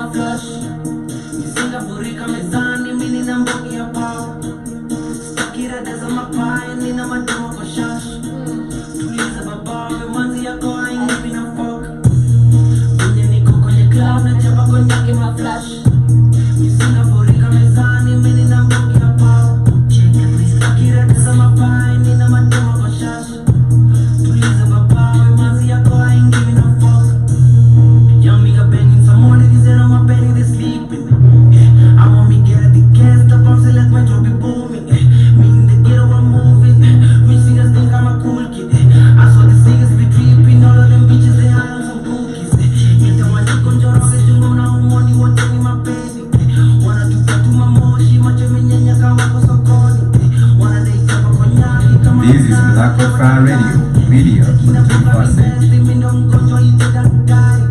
maflash. Mizinga burika mezani, mini na mbogi ya pao. Stakira deza mapai, nina mademo kwa shash. Tuliza babawe, manzi yako haingipi na fuck. Kwenye niko kwenye club, na chapa konyaki maflash. Mizinga burika mezani, mini na mbogi ya pao. Stakira deza mapai, nina mademo kwa shash. Tuliza babawe, manzi yako haingipi na fuck. Young nigga banging, some more niggas that on my belly, they sleeping. I want me get at the gas, the pumps, and let my drum be booming. Me in the ghetto, I'm moving. Rich niggas think I'm a cool kid. I saw these niggas be tripping, all of them bitches, they high on some cookies. Ita waniko njoroge, jungo na umoni, wote ni mapenzi. Wanatupa tuma moshi, macho menyenya kama kwa sokoni. Wanadaita pa konyaki kama This is Black Profile Radio, video for the 24/7. mimi ndo mgonjwa itaka gari.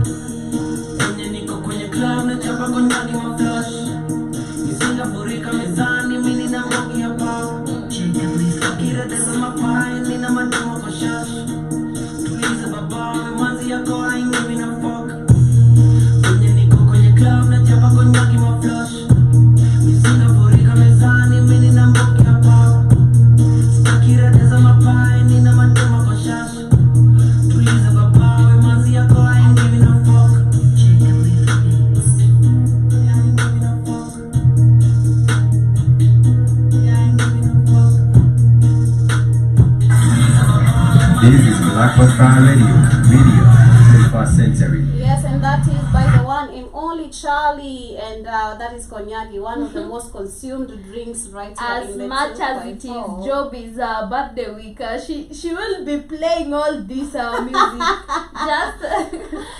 Kwenye niko kwenye club na chapa konyaki maflash. Mizinga burika mezani, mimi na mbogi ya pao. Stakira deza mapai, nina mademo kwa shash. Tuliza babawe, manzi yako haingipi na fuck. Kwenye niko kwenye club na chapa konyaki maflash. Mizinga burika mezani, mimi na mbogi ya pao. Stakira deza mapai, nina mademo kwa shash. Tuliza babawe, manzi yako haingipi na fuck. This is Black Profile Radio, video for 21st century. Yes, and that is by the one and only Charlie, and that is Konyagi, one of the most consumed drinks right here As in the much as it is 2.4. Joby's birthday week, she will be playing all this music. Just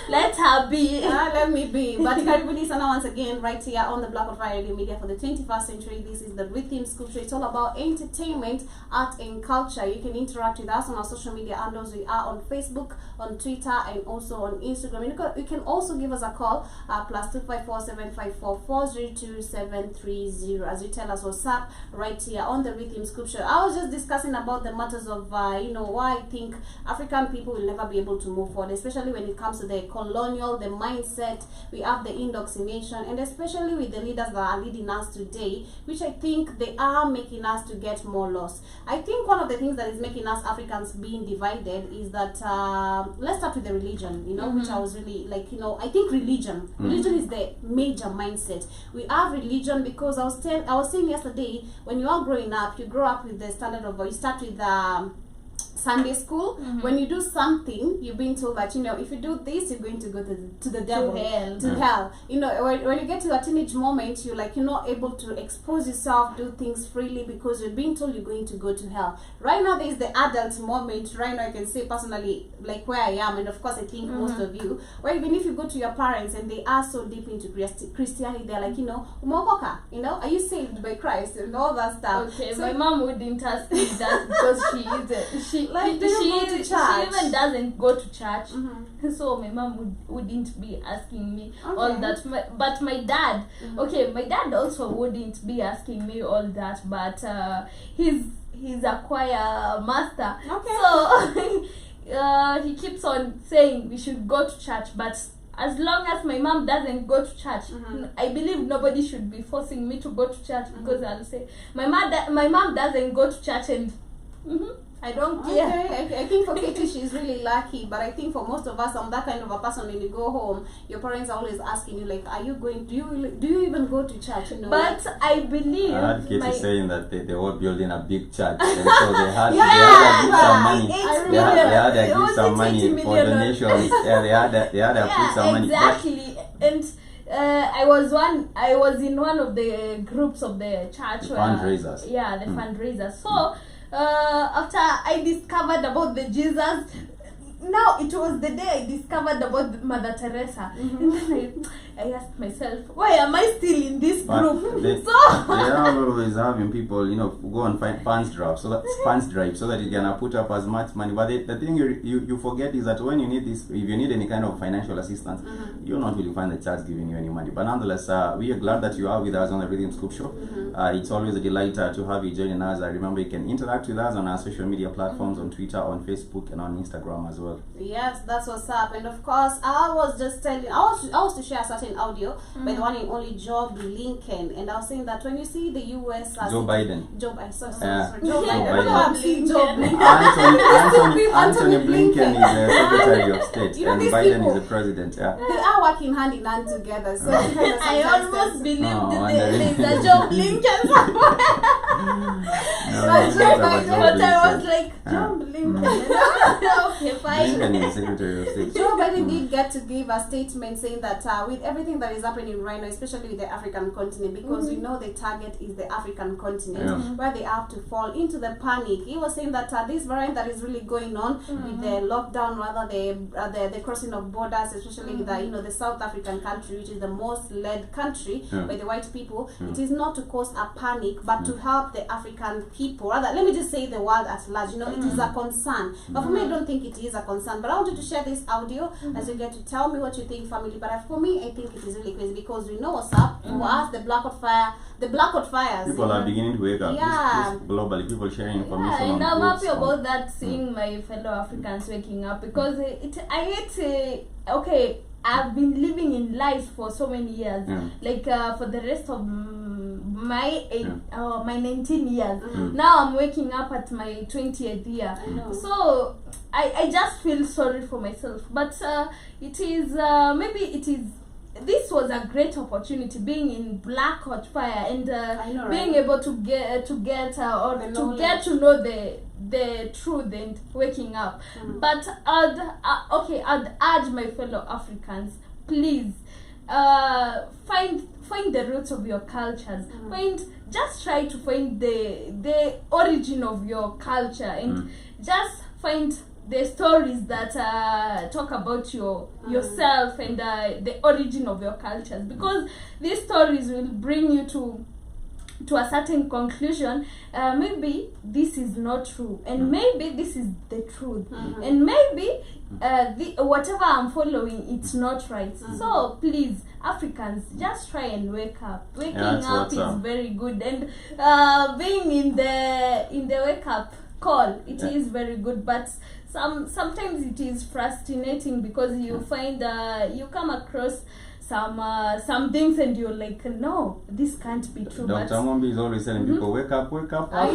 let her be. Let me be. But karibuni sana once again right here on the Black of Radio Media for the 21st century. This is the Rhythm Sculpture. It's all about entertainment, art and culture. You can interact with us on our social media handles. We are on Facebook, on Twitter, and also on Instagram. You can also give us a call, +254-754-402-730, as you tell us what's up right here on the Rhythm Sculpture. I was just discussing about the matters of why I think African people will never be able to move forward, especially when it comes to the colonial, the mindset. We have the indoctrination, and especially with the leaders that are leading us today, which I think they are making us to get more lost. I think one of the things that is making us Africans being divided is that let's start with the religion, which I was really like, I think religion is the major mindset. We have religion because I was saying yesterday, when you are growing up, you grow up with the standard of, you start with Sunday school. When you do something, you're being told that if you do this, you're going to go to the devil, to hell. When you get to a teenage moment, you're like, you're not able to expose yourself, do things freely, because you're being told you're going to go to hell. Right now, there's the adult moment. Right now, I can say personally, like where I am, and of course I think most of you, where even if you go to your parents and they are so deep into Christianity, they're like, umeokoka, are you saved by Christ and all that stuff. Okay, so my mom wouldn't ask me that because she like, do you go to church? She even doesn't go to church. So my mom wouldn't be asking me all that. But my dad, my dad also wouldn't be asking me all that. But he's a choir master. Okay. So he keeps on saying we should go to church. But as long as my mom doesn't go to church, I believe nobody should be forcing me to go to church, because I'll say my mom doesn't go to church, and I don't care. Okay, I think for Katie, she's really lucky, but I think for most of us, I'm that kind of a person. When you go home, your parents are always asking you, like, are you going, do you even go to church? But I believe I heard Katie saying that they were building a big church, and so they had to give some money. They had to give some money for donations. Yeah, they had to put some money. Exactly. And I was in one of the groups of the church. Fundraisers. Yeah, the fundraisers. So after I discovered about the Jesus, now it was the day I discovered about Mother Teresa, and then I asked myself, why am I still in this group? They are always having people, go and find funds drive so that you can put up as much money. But the thing you forget is that when you need this, if you need any kind of financial assistance, you're not really find the church giving you any money. But nonetheless, we are glad that you are with us on the Rhythm Scoop Show. It's always a delight to have you joining us. Remember, you can interact with us on our social media platforms, on Twitter, on Facebook, and on Instagram as well. well. Yes, that's what's up. And of course, I was to share a certain audio by the one and only Joe Blinken, and I was saying that when you see the US as Joe Biden. Joe Biden, sorry, Yeah. Joe Biden. Biden. I'm saying Joe Blinken. Anthony Blinken is the Secretary of State, You know, and these Biden people- is the President. Yeah. They are working hand in hand together. So I almost believed No, there's a Joe Blinken somewhere. No, But it's Joe not about Biden- Joe But I Blinken. was like, Joe Blinken. okay, fine. Blinken is the Secretary of State. Joe Biden did get to give a statement saying that with everything that is happening right now, especially with the African continent, because we know the target is the African continent, Yeah. where they have to fall into the panic. He was saying that this variant that is really going on with the lockdown, rather the crossing of borders, especially with the South African country, which is the most led country by the white people, it is not to cause a panic, but to help the African people. Rather, let me just say the world at large. It is a concern. But for me, I don't think it is a concern. But I want you to share this audio as you get to tell me what you think, family. But for me, I think it is really crazy because we know what's up. For us, the blackout fires. People are beginning to wake up. Yeah. This globally, people sharing information Yeah, and on I'm groups, happy on- about that, seeing my fellow Africans waking up, because I hate okay, I've been living in lies for so many years, like for the rest of my 19 years. Now I'm waking up at my 20th year, so I just feel sorry for myself. But it is this was a great opportunity, being in black hot fire and being able to get to know the truth and waking up. But I'd urge my fellow Africans, please find the roots of your cultures. Just try to find the origin of your culture, and just find the stories that talk about yourself and the origin of your cultures, because these stories will bring you to a certain conclusion. Maybe this is not true, and maybe this is the truth, and maybe whatever I'm following, it's not right. So please, Africans, just try and wake up. Waking up is very good, and being in the wake up call, it is very good. But sometimes it is frustrating, because you find you come across some things and you're like, no, this can't be true. Dr. Mombi is always telling people, wake up, Africa. I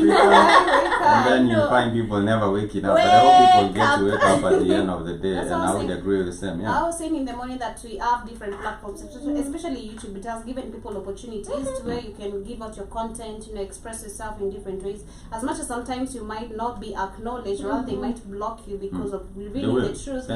And then you find people never waking up. But I hope people get to wake up at the end of the day. That's And what I I'm would saying. agree with the same. I was saying in the morning that we have different platforms, especially YouTube. It has given people opportunities to where you can give out your content, express yourself in different ways. As much as sometimes you might not be acknowledged, rather they might block you because of revealing the truth.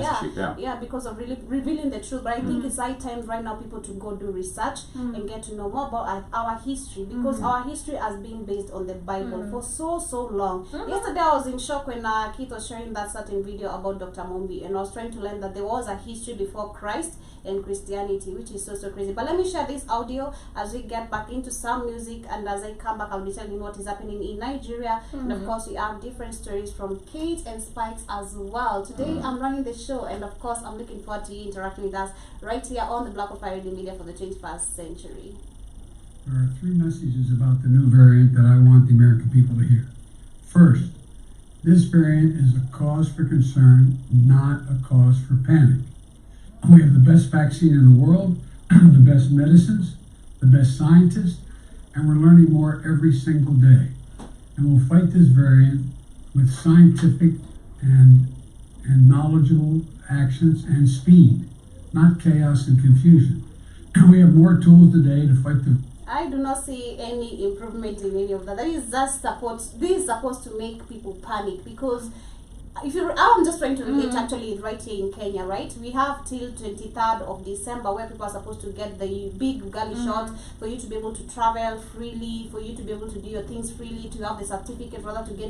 Because of really revealing the truth. But I think it's high time right now people to go do research and get to know more about our history, because our history has been based on the Bible for so long. Yesterday I was in shock when Keith was sharing that certain video about Dr. Mombi, and I was trying to learn that there was a history before Christ and Christianity, which is so crazy. But let me share this audio as we get back into some music, and as I come back I'll be telling you what is happening in Nigeria, and of course we have different stories from Kate and Spikes as well. Today I'm running the show, and of course I'm looking forward to you interacting with us right here on the Black of Fire Radio Media for the 21st century. There are three messages about the new variant that I want the American people to hear. First, this variant is a cause for concern, not a cause for panic. We have the best vaccine in the world, the best medicines, the best scientists, and we're learning more every single day. And we'll fight this variant with scientific and knowledgeable actions and speed, not chaos and confusion. We have more tools today to fight the... I do not see any improvement in any of that. That is just this is supposed to make people panic, because I'm just trying to relate actually right here in Kenya, right? We have till 23rd of December where people are supposed to get the big Ugali shot for you to be able to travel freely, for you to be able to do your things freely, to have the certificate, rather to get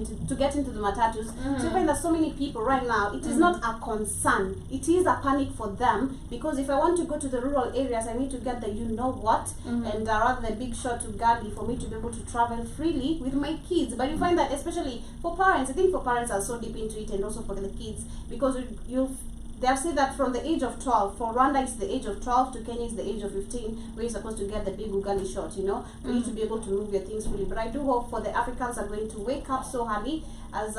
into the matatus. So you find that so many people right now, it is not a concern, it is a panic for them, because if I want to go to the rural areas, I need to get the and rather the big shot to Ugali for me to be able to travel freely with my kids. But you find that especially for parents, I think for parents are so deep into it, and also for the kids, because they have said that from the age of 12, for Rwanda it's the age of 12, to Kenya it's the age of 15, where you're supposed to get the big Ugali shot, you know, for you to be able to move your things freely. But I do hope for the Africans are going to wake up so early, as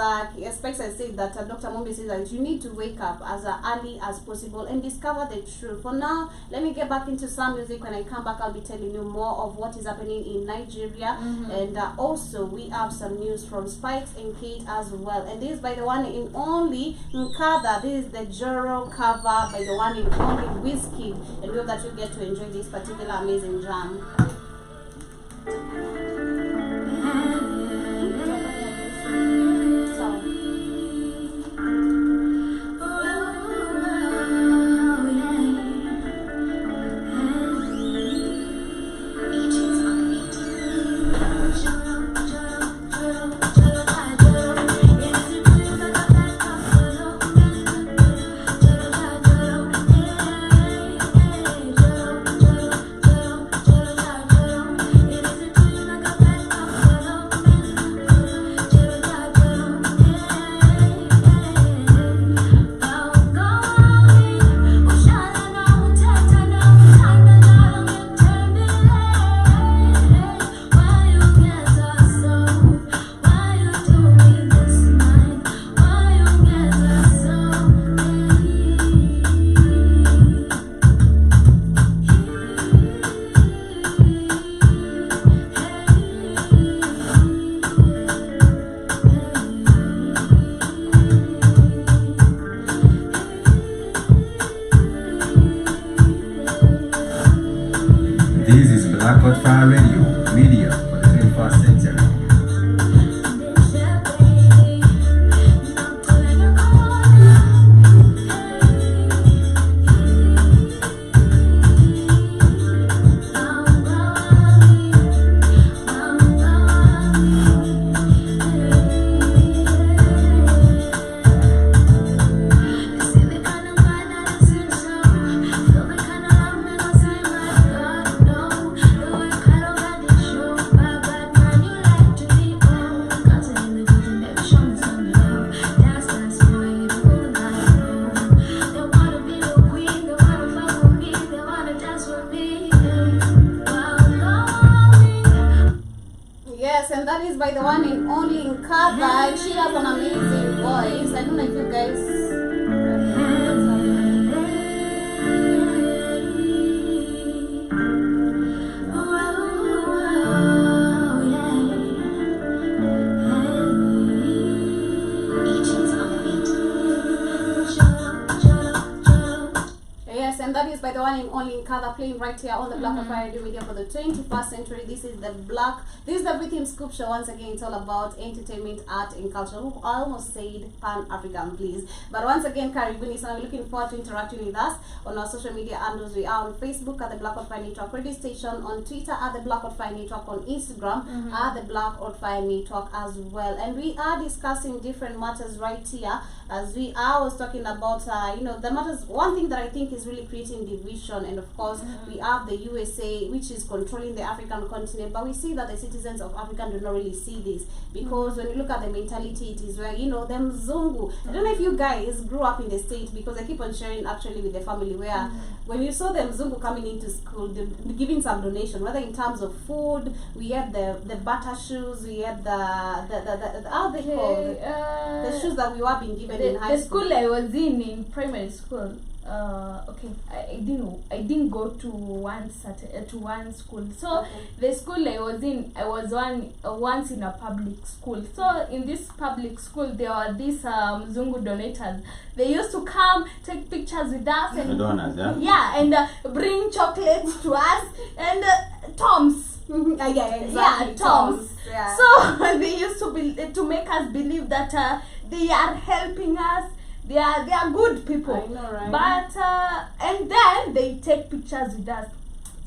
Spencer said that Dr. Mombi says that you need to wake up as early as possible and discover the truth. For now, let me get back into some music. When I come back, I'll be telling you more of what is happening in Nigeria, and also we have some news from Spikes and Kate as well. And this by the one in only Nkada. This is the Joro cover by the one in only Whiskey, and we hope that you get to enjoy this particular amazing jam. This is Black Hot Fire Radio, media for the 21st century. And that is by the one and only Nkada. She has an amazing voice. I don't know if you guys. And that is by the one and only Nkada, playing right here on the Black Fire Radio Media for the 21st century. This is the Rhythm Scoop Show. Once again, it's all about entertainment, art, and culture. I almost said Pan-African, please. But once again, Karibuni, so I'm looking forward to interacting with us on our social media handles. We are on Facebook at the Black Fire Network Radio Station, on Twitter at the Black Fire Network, on Instagram at the Black Fire Network as well. And we are discussing different matters right here, as I was talking about, the matters. One thing that I think is really creating division, and of course we have the USA, which is controlling the African continent, but we see that the citizens of Africa do not really see this, because when you look at the mentality, it is where, them Zungu. I don't know if you guys grew up in the States, because I keep on sharing actually with the family, where when you saw them Zungu coming into school, they're giving some donation, whether in terms of food. We had the butter shoes, we had the how they call the shoes that we were being given in high school. The school I was in primary school. Okay, I didn't go to one school. So the school I was in, I was once in a public school. So in this public school, there were these Zungu donators. They used to come take pictures with us and donors, and bring chocolates to us and Toms. Exactly. Toms. Yeah. So they used to make us believe that they are helping us. They are good people. I know, right? But and then they take pictures with us.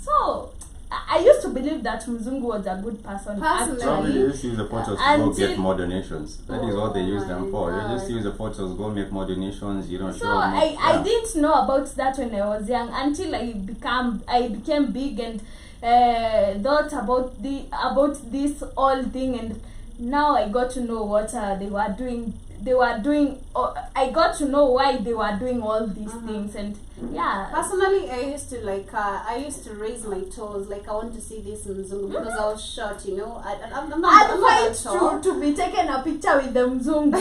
So I used to believe that Mzungu was a good person. Probably they just use the photos to go get more donations. That is what they use them for. God. They just use the photos, go make more donations. So I didn't know about that when I was young, until I became big and thought about this whole thing, and now I got to know what they were doing. they were doing, I got to know why they were doing all these things. And yeah, personally, I used to raise my toes, like I want to see this Mzungu because I was short, you know. I'm not that short. to be taking a picture with the Mzungu.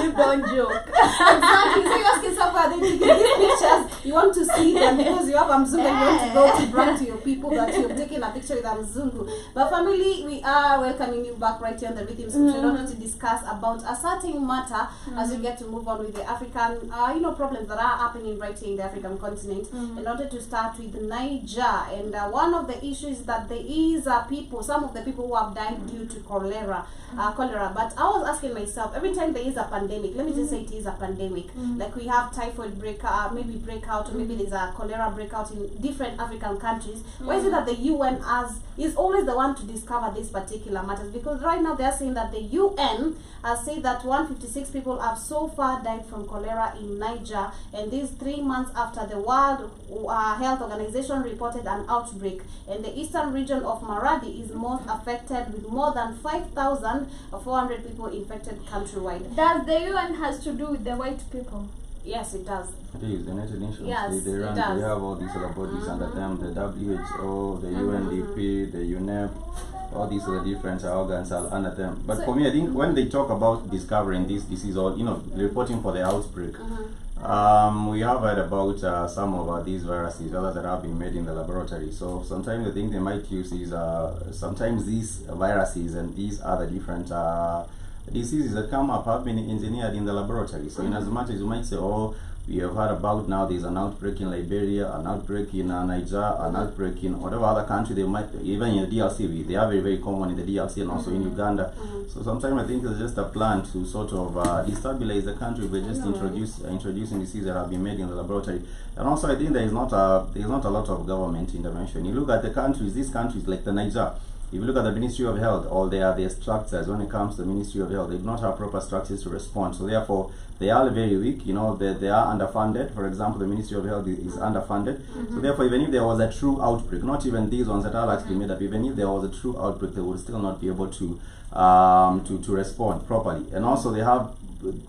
You don't joke. Exactly. So you're asking somewhere then taking these pictures, you want to see them because you have a Mzungu and you want to go to brag to your people that you've taken a picture with a Mzungu. But family, we are welcoming you back right here on the Rhythm Scripture in order to discuss about a certain matter as we get to move on with the African, problems that are happening right here in the African continent. In order to start with Niger, and one of the issues is that there is some of the people who have died due to cholera. But I was asking myself, every time there is a pandemic, let me just say it is a pandemic, like we have typhoid breakout, or maybe there's a cholera breakout in different African countries. Why is it that the UN is always the one to discover these particular matters? Because right now they are saying that the UN has said that 156 people have so far died from cholera in Niger, and this 3 months after the World Health Organization reported an outbreak. And the eastern region of Maradi is most affected, with more than 5,400 people infected countrywide. Does the UN has to do with the white people? Yes, it does. It is the United Nations. Yes, they it does. They have all these other bodies under them: the WHO, the UNDP, the UNEP. All these other different organs are under them. But for me, I think when they talk about discovering this disease or reporting for the outbreak, we have heard about some of these viruses, others that have been made in the laboratory. So sometimes the thing they might use is sometimes these viruses and these other different diseases that come up have been engineered in the laboratory. So in as much as you might say, oh, we have heard about now there's an outbreak in Liberia, an outbreak in Niger, an outbreak in whatever other country they might, even in the DRC, they are very, very common in the DRC and also in Uganda. So sometimes I think it's just a plan to sort of destabilize the country by just introducing diseases that have been made in the laboratory. And also I think there is not a lot of government intervention. You look at the countries, these countries like the Niger, if you look at the Ministry of Health, all their structures, when it comes to the Ministry of Health, they do not have proper structures to respond. So therefore, they are very weak. They are underfunded. For example, the Ministry of Health is underfunded. So therefore, even if there was a true outbreak, not even these ones that are actually made up, even if there was a true outbreak, they would still not be able to respond properly. And also, they have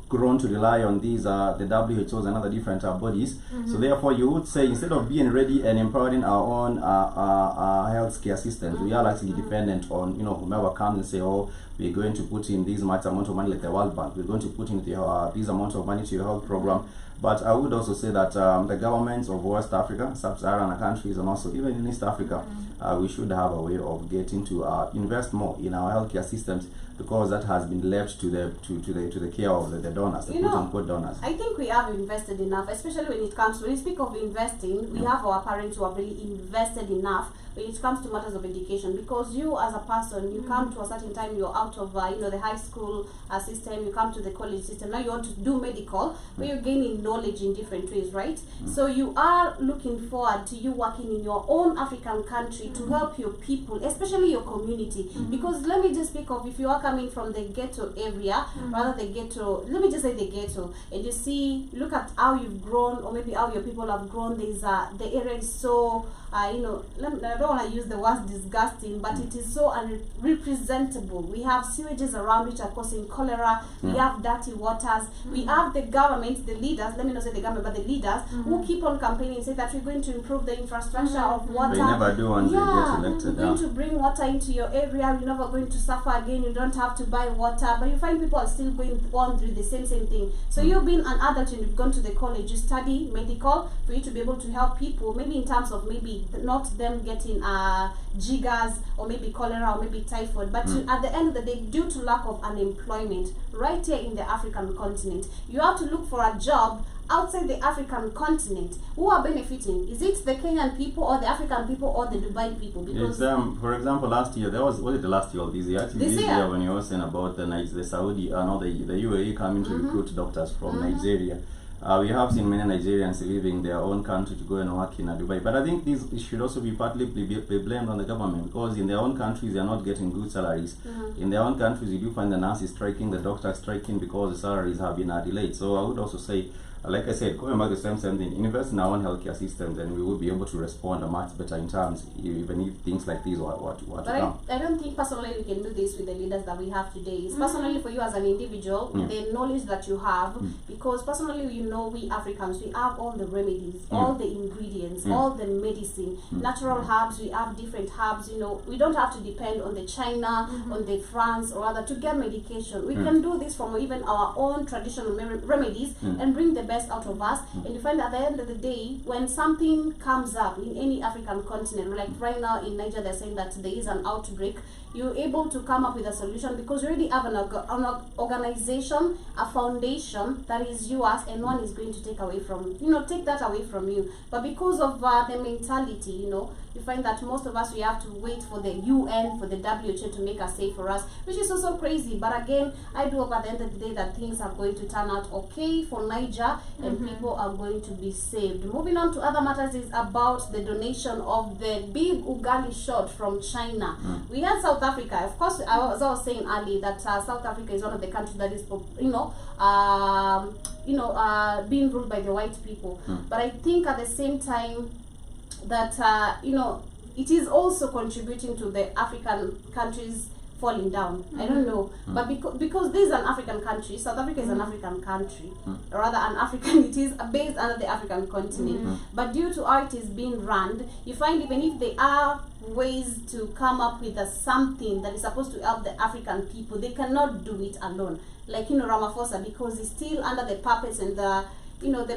grown to rely on these the WHOs and other different bodies. So therefore you would say, instead of being ready and empowering our own healthcare systems, we are actually dependent on whomever comes and say, oh, we're going to put in this much amount of money, like the World Bank, we're going to put in this amount of money to your health program. But I would also say that the governments of West Africa, sub-Saharan countries, and also even in East Africa, we should have a way of getting to invest more in our healthcare systems, because that has been left to the care of the donors, the quote-unquote donors. I think we have invested enough, especially when you speak of investing, we have our parents who have really invested enough when it comes to matters of education, because you as a person, you come to a certain time, you're out of the high school system, you come to the college system, now you want to do medical, where you're gaining knowledge in different ways, right? So you are looking forward to you working in your own African country to help your people, especially your community, because let me just speak of, if you are coming from the ghetto area, rather the ghetto, let me just say the ghetto, and you see, look at how you've grown, or maybe how your people have grown, the area is so I don't want to use the word disgusting, but it is so unrepresentable. We have sewages around which are causing cholera. We have dirty waters. We have the government, the leaders, let me not say the government, but the leaders who keep on campaigning and say that we're going to improve the infrastructure of water. They never do once they get elected. We're going to bring water into your area. You're never going to suffer again. You don't have to buy water. But you find people are still going on through the same thing. So you've been an adult and you've gone to the college, you study medical for you to be able to help people, maybe in terms of maybe not them getting jiggers or maybe cholera or maybe typhoid, but at the end of the day, due to lack of unemployment right here in the African continent, you have to look for a job outside the African continent. Who are benefiting? Is it the Kenyan people or the African people or the Dubai people? Because for example, last year, was it the last year or this year? Actually, this year when you were saying about the Saudi, the UAE coming to recruit doctors from Nigeria. We have seen many Nigerians leaving their own country to go and work in Dubai. But I think this should also be partly be blamed on the government, because in their own countries they are not getting good salaries. In their own countries you do find the nurses striking, the doctors striking, because the salaries have been delayed. So I would also say like I said, going back to the same thing, invest in our own healthcare systems, and we will be able to respond much better in terms, even if things like these were to But come. I don't think personally we can do this with the leaders that we have today. It's personally for you as an individual, the knowledge that you have, because personally, you know, we Africans, we have all the remedies, all the ingredients, all the medicine, natural herbs. We have different herbs. You know, we don't have to depend on the China, on the France, or other to get medication. We can do this from even our own traditional remedies and bring the best out of us. And you find at the end of the day, when something comes up in any African continent, like right now in Niger, they're saying that there is an outbreak, you're able to come up with a solution because you already have an organization, a foundation that is yours, and one is going to take that away from you. But because of the mentality, you know, you find that most of us, we have to wait for the UN, for the WHO to make a say for us, which is also crazy. But again, I do hope at the end of the day that things are going to turn out okay for Niger, and people are going to be saved. Moving on to other matters is about the donation of the big Ugali shot from China. We had South Africa, of course. I was saying earlier that South Africa is one of the countries that is, being ruled by the white people. But I think at the same time that it is also contributing to the African countries falling down. I don't know, but because this is an African country, South Africa is an African country, or rather an African, it is based under the African continent, but due to how it is being run, you find even if there are ways to come up with something that is supposed to help the African people, they cannot do it alone. Like, Ramaphosa, because he's still under the puppets and the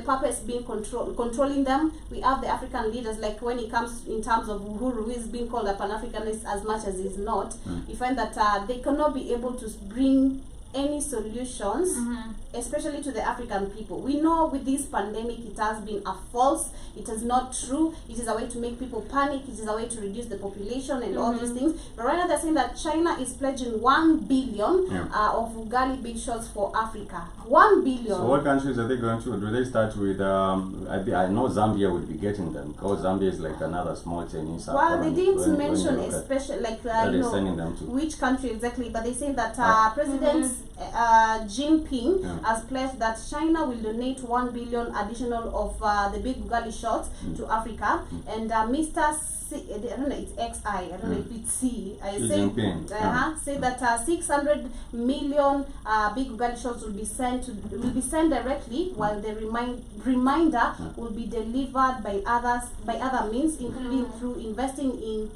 puppets being controlling them. We have the African leaders, like when it comes in terms of Uhuru, who is being called a Pan-Africanist as much as he's not. You find that they cannot be able to bring any solutions, especially to the African people. We know with this pandemic, it has been a false, it is not true, it is a way to make people panic, it is a way to reduce the population and all these things. But right now they're saying that China is pledging 1 billion of Ugali big shots for Africa. 1 billion. So what countries are they going to? Do they start with, I know Zambia would be getting them, because Zambia is like another small Chinese. Well, they didn't mention especially, like, sending them to which country exactly, but they say that President Jinping has pledged that China will donate 1 billion additional of the big Ugali shots to Africa, and Mr. I don't know, it's XI, I don't know if it's C. I say that 600 million big Ugali shots will be sent directly, while the reminder will be delivered by other means, including through investing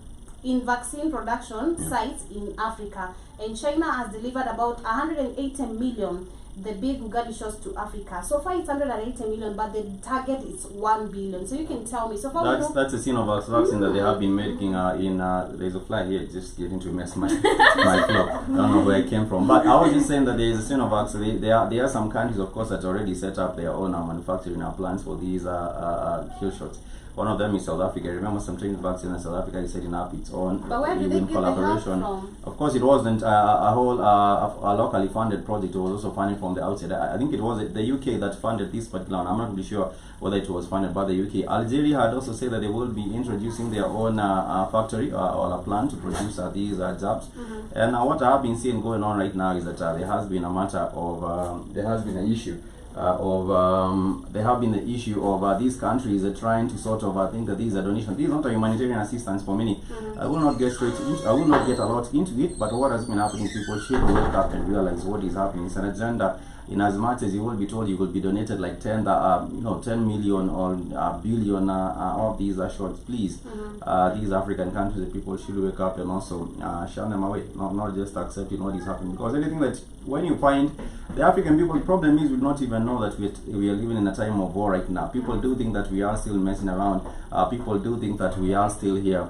in vaccine production sites in Africa. And China has delivered about 180 million, the big Ugali shots to Africa. So far it's 180 million, but the target is 1 billion. So you can tell me. So far that's a Sinovac vaccine that they have been making there's a fly here just getting to mess my my flow. I don't know where it came from. But I was just saying that there is a Sinovac. So there are some countries, of course, that already set up their own manufacturing plants for these kill shots. One of them is South Africa. I remember some Chinese vaccine in South Africa is setting up its own in collaboration. Of course, it wasn't a whole a locally funded project. It was also funded from the outside. I think it was the UK that funded this particular one. I'm not really sure whether it was funded by the UK. Algeria had also said that they will be introducing their own factory or a plant to produce these jabs. And what I have been seeing going on right now is that there has been a matter of there has been an issue. There have been the issue of these countries trying to sort of think that these are donations. This is not a humanitarian assistance for many. I will not get straight into I will not get a lot into it, but what has been happening, people should wake up and realize what is happening. It's an agenda. In as much as you will be told you will be donated like 10 million or billion of these shots, please, these African countries, the people should wake up and also shun them away, not just accepting what is happening. Because anything that when you find the African people, the problem is we not even know that we are living in a time of war right now. People do think that we are still messing around. People do think that we are still here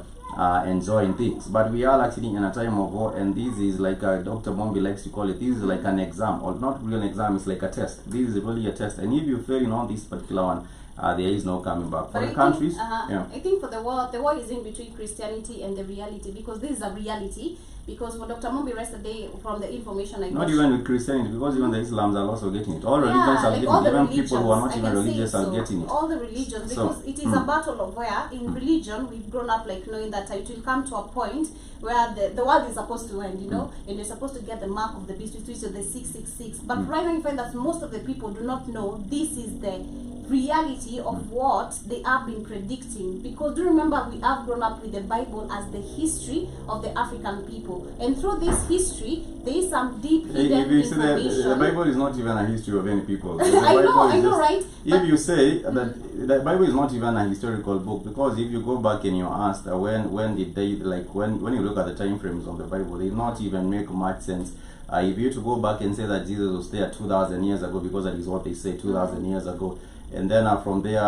enjoying things, but we are actually in a time of war, and this is like Dr. Mombi likes to call it, this is like an exam, or not really an exam, it's like a test. This is really a test, and if you fail in on this particular one, there is no coming back. For But the countries, I think for the war is in between Christianity and the reality, because this is a reality. Because for Dr. Mumbi yesterday, from the information I got, not even with Christianity, because even the Islams are also getting it. All religions are like getting all it. the Even religions, people who are not I even can say religious are so. getting it. All the religions, So, because it is a battle of where in religion we've grown up like knowing that it will come to a point where the world is supposed to end, you know, and you're supposed to get the mark of the beast, which is the 666. But right now you find that most of the people do not know this is the reality of what they have been predicting. Because do remember, we have grown up with the Bible as the history of the African people, and through this history there is some deep hidden If you say information. the Bible is not even a history of any people. The I Bible know, is just- right? If you say that the Bible is not even a historical book, because if you go back and you ask when did they, like when you look at the time frames of the Bible, they not even make much sense. If you to go back and say that Jesus was there 2,000 years ago, because that is what they say 2,000 years ago, and then from there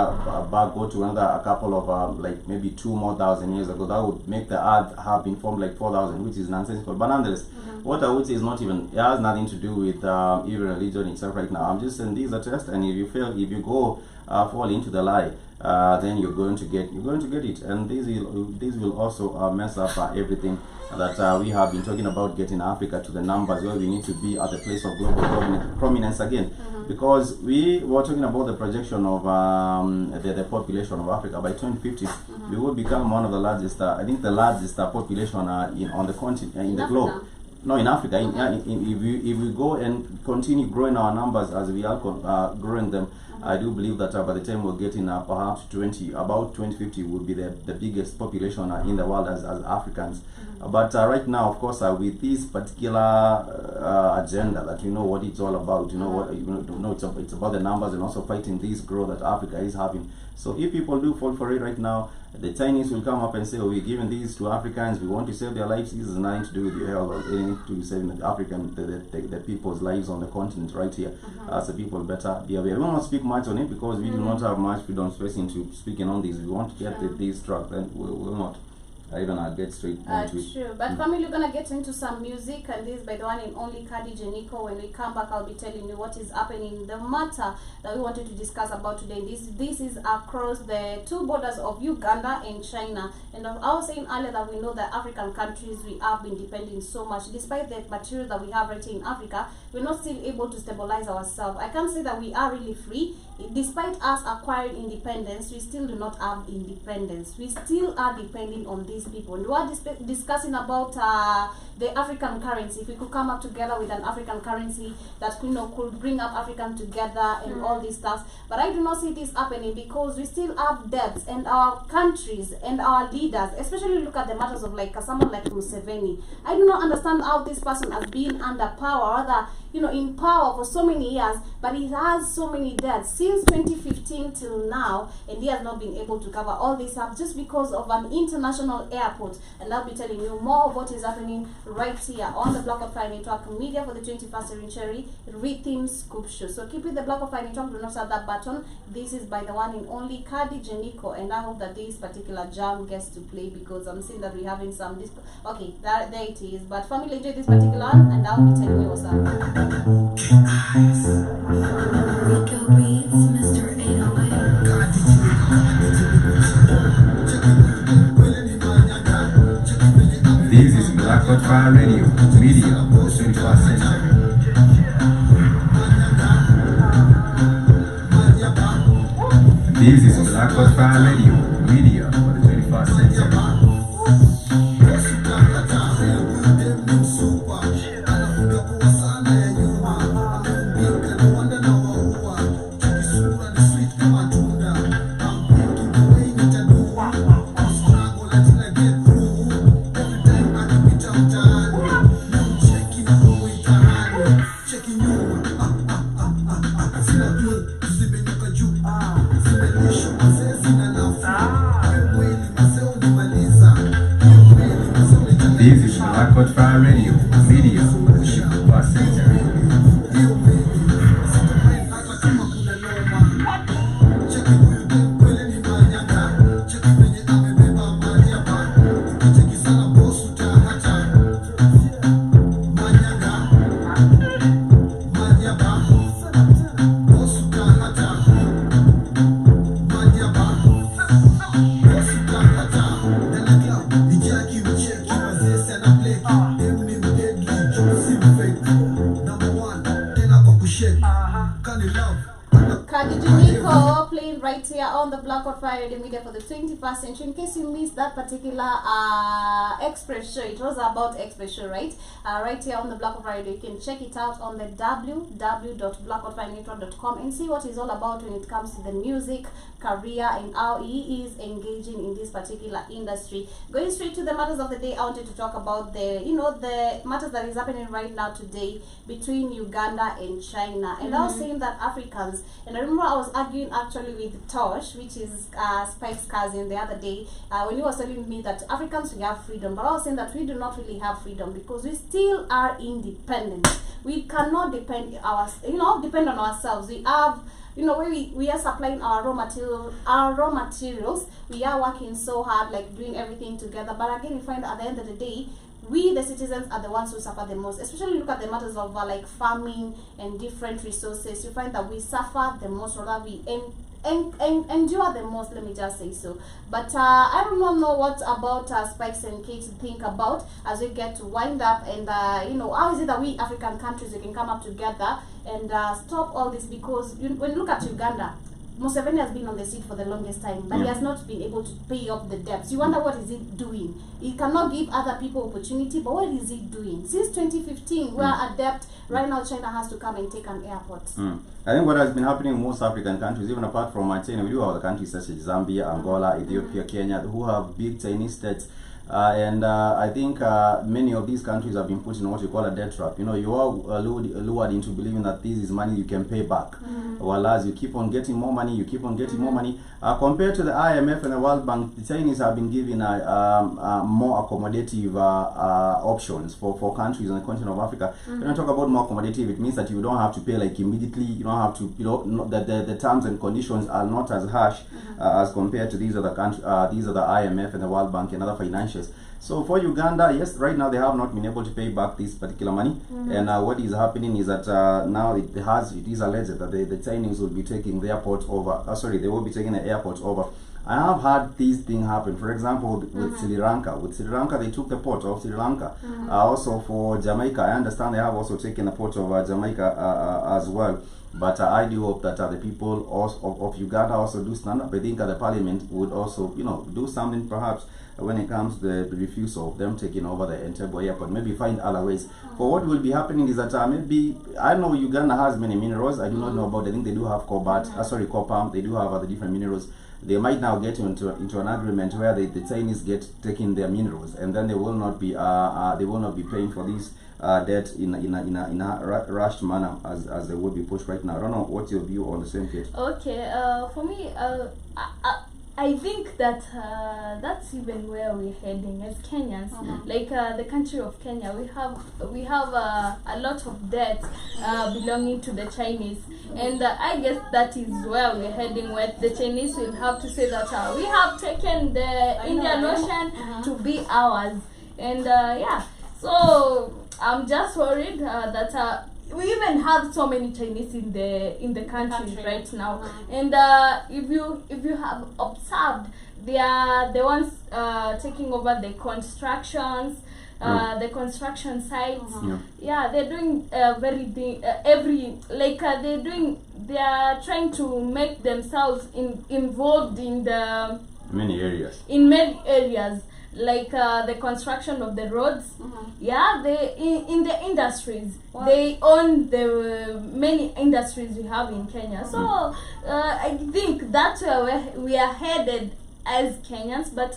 back go to a couple of like maybe 2 more thousand years ago, that would make the earth have been formed like 4,000, which is nonsensical. But nonetheless, what I would say is not even, it has nothing to do with even religion itself right now. I'm just saying these are tests, and if you go fall into the lie, then you're going to get it, and this will also mess up everything that we have been talking about, getting Africa to the numbers where we need to be at the place of global prominence again. Because we were talking about the projection of the population of Africa by 2050, we will become one of the largest, I think the largest population on the continent, in the globe. No, in Africa. If we go and continue growing our numbers as we are growing them, I do believe that by the time we're getting perhaps about 2050 will be the biggest population in the world as Africans. But right now, of course, with this particular agenda that you know what it's all about, it's about the numbers and also fighting this growth that Africa is having. So if people do fall for it right now, the Chinese will come up and say, oh, we're giving these to Africans, we want to save their lives. This has nothing to do with your health or anything to do with saving the people's lives on the continent right here. As the people better be aware. We will not speak much on it because we do not have much freedom space into speaking on this. If we want to get this struck, then we will not. Even I'll get straight into it. True. But family, we're gonna get into some music, and this by the one and only Kadi Janiko. When we come back, I'll be telling you what is happening. The matter that we wanted to discuss about today. This is across the two borders of Uganda and China. And I was saying earlier that we know that African countries, we have been depending so much, despite the material that we have right here in Africa, we're not still able to stabilize ourselves. I can't say that we are really free. Despite us acquiring independence, we still do not have independence. We still are depending on these people. And we are discussing about the African currency. If we could come up together with an African currency that could bring up African together and all these stuff. But I do not see this happening because we still have debts, and our countries and our leaders, especially look at the matters of like someone like Museveni. I do not understand how this person has been under power, rather in power for so many years, but he has so many debts since 2015 till now, and he has not been able to cover all this up just because of an international airport. And I'll be telling you more of what is happening right here on the Block of Fire Network Media for the 21st century Rhythm Scoop Show. So keep it the Block of Fire Network, do not have that button. This is by the one and only Kadi Janiko, and I hope that this particular jam gets to play because I'm seeing that we're having some okay, there it is. But family, enjoy this particular one, and I'll be telling you what's up. Rico Beats, Mr. 808. This is Black Fire Radio, media for the 21st century. This is Black Fire Radio, media for the 21st century. This is Black Fire Radio, media for the 21st century. deadly. Name me deadly. Sim fate. Number one. Tena kwa kushake. Kali love. Kadijuniko playing right here on the Black Hot Fire Radio Media for the 21st century. In case you missed that particular Express show, it was about Express show, right? Right here on the Black Hot Fire Radio. You can check it out on the www.blackhotfirenetwork.com and see what he's all about when it comes to the music career and how he is engaging in this particular industry. Going straight to the matters of the day, I wanted to talk about the matters that is happening right now today between Uganda and China. And I was saying that Africans, and I remember I was arguing actually with Tosh, which is Spike's cousin, the other day, when he was telling me that Africans, we have freedom, but I was saying that we do not really have freedom because we still are independent. We cannot depend on ourselves. We have, we are supplying our raw materials. We are working so hard, like doing everything together. But again, we find at the end of the day, we the citizens are the ones who suffer the most. Especially look at the matters of like farming and different resources. You find that we suffer the most, rather we endure the most, let me just say so. But I do not know what about Spikes and Kate to think about as we get to wind up, and how is it that we African countries, we can come up together and stop all this, because when you look at Uganda, Museveni has been on the seat for the longest time, but he has not been able to pay off the debts. You wonder what is he doing? He cannot give other people opportunity, but what is he doing? Since 2015, we are a debt. Right now, China has to come and take an airport. I think what has been happening in most African countries, even apart from China, we do have other countries such as Zambia, Angola, Ethiopia, Kenya, who have big Chinese states. And I think many of these countries have been put in what you call a debt trap. You are lured into believing that this is money you can pay back. While as you keep on getting more money, more money. Compared to the IMF and the World Bank, the Chinese have been given more accommodative options for countries on the continent of Africa. When I talk about more accommodative, it means that you don't have to pay like immediately. You don't have to, that the terms and conditions are not as harsh as compared to these other countries, these are the IMF and the World Bank and other financials. So for Uganda, yes, right now they have not been able to pay back this particular money, and what is happening is that now it is alleged that the Chinese will be taking the airport over. They will be taking the airport over. I have had these things happen. For example, with Sri Lanka. With Sri Lanka, they took the port of Sri Lanka. Also for Jamaica, I understand they have also taken the port of Jamaica as well. But I do hope that the people of Uganda also do stand up. I think the parliament would also, do something perhaps when it comes to the refusal of them taking over the Entebbe airport. Maybe find other ways. For what will be happening is that maybe, I know Uganda has many minerals. I do not know about, I think they do have copper. They do have other different minerals. They might now get into an agreement where the Chinese get taking their minerals, and then they will not be paying for these debt in a rushed manner as they will be pushed right now. I don't know what's your view on the same case. Okay, for me, I think that that's even where we're heading as Kenyans. Like the country of Kenya, we have a lot of debt belonging to the Chinese, and I guess that is where we're heading. Where the Chinese will have to say that we have taken the Indian Ocean to be ours, and so I'm just worried that. We even have so many Chinese in the country right now, and if you have observed, they are the ones taking over the constructions, the construction sites. They're doing they are trying to make themselves involved in the many areas. Like the construction of the roads, they in the industries. They own the many industries we have in Kenya. So I think that's where we are headed as Kenyans, but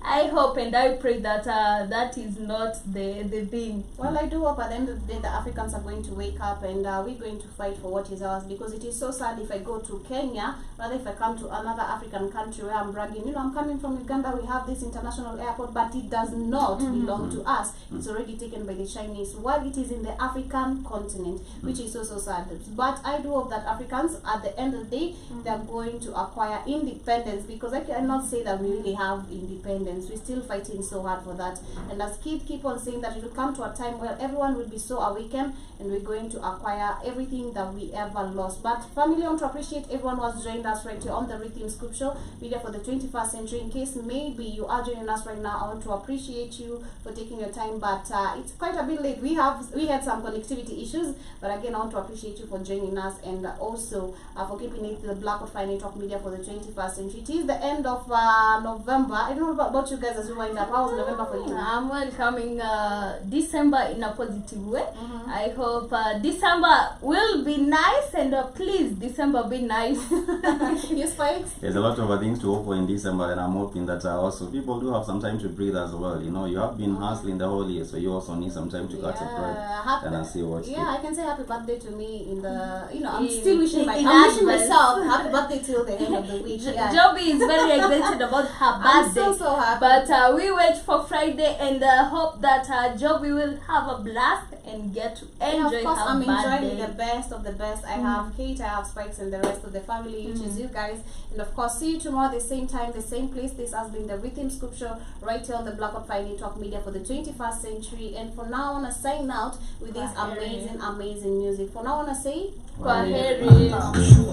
I hope and I pray that that is not the thing. Well, I do hope at the end of the day the Africans are going to wake up, and we're going to fight for what is ours, because it is so sad if I go to Kenya, rather if I come to another African country where I'm bragging, I'm coming from Uganda, we have this international airport, but it does not belong to us. It's already taken by the Chinese, while it is in the African continent, which is so sad. But I do hope that Africans, at the end of the day, they're going to acquire independence, because I cannot cannot say that we really have independence. We're still fighting so hard for that. And as Keith keep on saying that it will come to a time where everyone will be so awakened and we're going to acquire everything that we ever lost. But family, I want to appreciate everyone who has joined us right here on the Rhythm Scripture Media for the 21st Century. In case maybe you are joining us right now, I want to appreciate you for taking your time, but it's quite a bit late. We had some connectivity issues, but again, I want to appreciate you for joining us, and also for keeping it the Black Fine Network Media for the 21st Century. It is the end of November. I don't know about you guys as we wind up. How was November for you? I'm welcoming December in a positive way. I hope December will be nice, and please, December be nice. You Spikes? There's a lot of things to hope for in December, and I'm hoping that also people do have some time to breathe as well. You know, you have been hustling the whole year, so you also need some time to catch a breath and see what. I can say happy birthday to me in the. I'm still In wishing myself happy birthday till the end of the week. Joby is very excited about her birthday. I'm so happy. But we wait for Friday and hope that Joby will have a blast and get to enjoy of course, her I'm birthday. enjoying the best of the best. I have Kate, I have Spikes, and the rest of the family, which is you guys. And of course, see you tomorrow, the same time, the same place. This has been the Rhythm Scripture right here on the Black Fine Network Media for the 21st Century. And for now, I want to sign out with this amazing music. For now, I want to say, Kwaheri. I'm sure